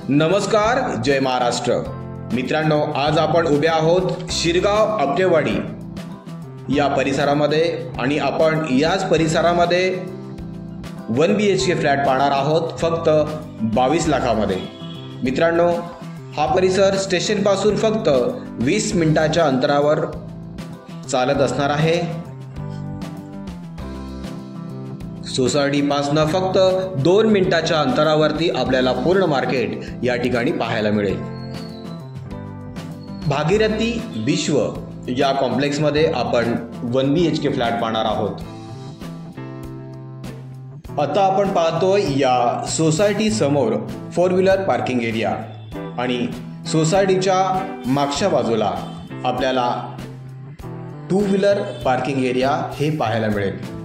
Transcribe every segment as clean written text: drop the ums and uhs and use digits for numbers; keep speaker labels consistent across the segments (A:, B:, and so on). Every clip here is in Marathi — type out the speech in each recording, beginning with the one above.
A: नमस्कार, जय महाराष्ट्र. मित्रांनो, आज आपण उभे आहोत शिरगाव आपटेवाडी या परिसरामध्ये आणि आपण याच परिसरामध्ये 1 BHK फ्लॅट पाहणार आहोत फक्त 22 लाखामध्ये. मित्रांनो, हा परिसर स्टेशनपासून फक्त 20 मिनिटाच्या अंतरावर चालत असणार आहे. सोसायटीपासनं फक्त 2 मिनिटाच्या अंतरावरती आपल्याला पूर्ण मार्केट या ठिकाणी पाहायला मिळेल. भागीरथी विश्व या कॉम्प्लेक्समध्ये आपण 1 BHK फ्लॅट पाहणार आहोत. आता आपण पाहतोय या सोसायटी समोर 4 व्हीलर पार्किंग एरिया आणि सोसायटीच्या मागच्या बाजूला आपल्याला 2 व्हीलर पार्किंग एरिया हे पाहायला मिळेल.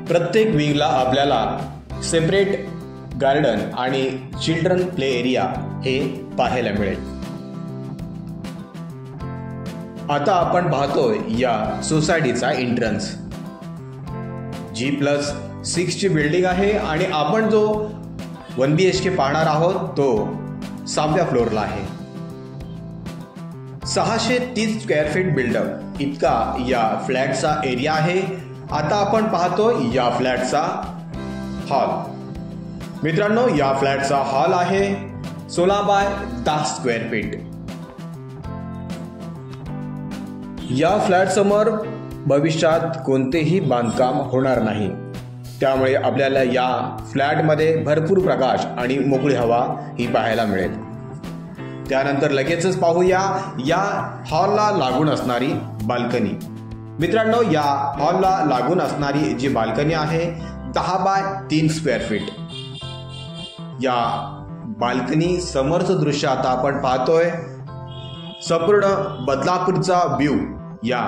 A: प्रत्येक विंगला आपल्याला सेपरेट गार्डन आणि चिल्ड्रन प्ले एरिया हे पाहायला मिळेल. आता आपण पाहतोय या सोसायटीचा एंट्रन्स. G+6 ची बिल्डिंग आहे आणि आपण जो 1 BHK पाहणार आहोत तो 6व्या फ्लोअरला आहे. 630 स्क्वेअर फीट बिल्डअप इतका या फ्लॅटचा एरिया आहे. आता आपण पाहतो या फ्लॅटचा हॉल. मित्रांनो, या फ्लॅटचा हॉल आहे 16 बाय 10 स्क्वेअर फीट. या फ्लॅट समोर भविष्यात कोणतेही बांधकाम होणार नाही, त्यामुळे आपल्याला या फ्लॅटमध्ये भरपूर प्रकाश आणि मोकळी हवा ही पाहायला मिळेल. त्यानंतर लगेचच पाहूया या हॉलला लागून असणारी बाल्कनी. मित्रांनो, या हॉलला लागून असणारी जी बाल्कनी आहे 10 बाय 3 स्क्वेअर फीट. या बाल्कनी समोरचं दृश्य आता आपण पाहतोय. संपूर्ण बदलापूरचा व्ह्यू या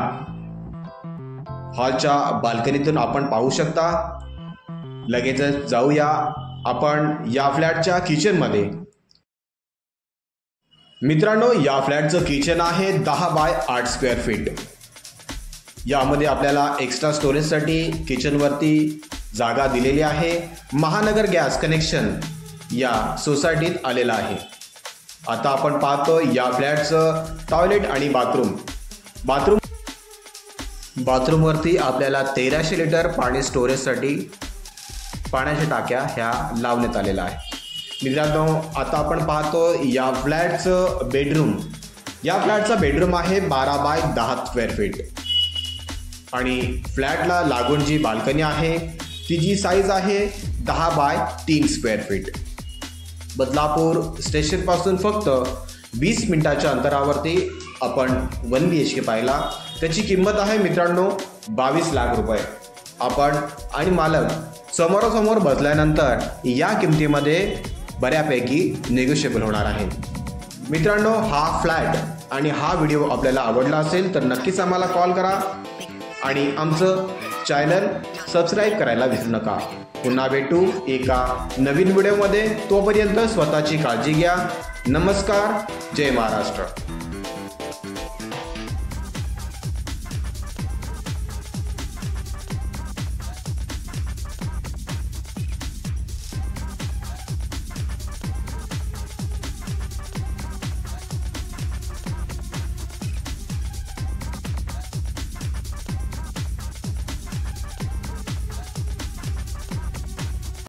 A: हॉलच्या बाल्कनीतून आपण पाहू शकता. लगेचच जाऊया आपण या फ्लॅटच्या किचनमध्ये. मित्रांनो, या फ्लॅटचं किचन आहे 10 बाय 8 स्क्वेअर फीट. यामध्ये आपल्याला एक्स्ट्रा स्टोरेजसाठी किचनवरती जागा दिलेली आहे. महानगर गॅस कनेक्शन या सोसायटीत आलेलं आहे. आता आपण पाहतो या फ्लॅटचं टॉयलेट आणि बाथरूमवरती आपल्याला 1300 लिटर पाणी स्टोरेजसाठी पाण्याच्या टाक्या ह्या लावण्यात आलेल्या आहे. मित्रांनो, आता आपण पाहतो या फ्लॅटचं बेडरूम. या फ्लॅटचा बेडरूम आहे 12 बाय 10 स्क्वेअर फीट आणि फ्लॅटला लागून जी बाल्कनी आहे तिची साईज आहे 10 बाय 3 स्क्वेअर फीट. बदलापूर स्टेशनपासून फक्त 20 मिनिटाच्या अंतरावरती आपण 1 BHK पाहिला. त्याची किंमत आहे मित्रांनो 22 लाख रुपये. आपण आणि मालक समोरासमोर बसल्यानंतर या किमतीमध्ये बऱ्यापैकी निगोशिएबल होणार आहे. मित्रांनो, हा फ्लॅट आणि हा व्हिडिओ आपल्याला आवडला असेल तर नक्कीच आम्हाला कॉल करा आणि आमचं चॅनल सबस्क्राईब करायला विसरू नका. पुन्हा भेटू एका नवीन व्हिडिओमध्ये. तोपर्यंत स्वतःची काळजी घ्या. नमस्कार, जय महाराष्ट्र.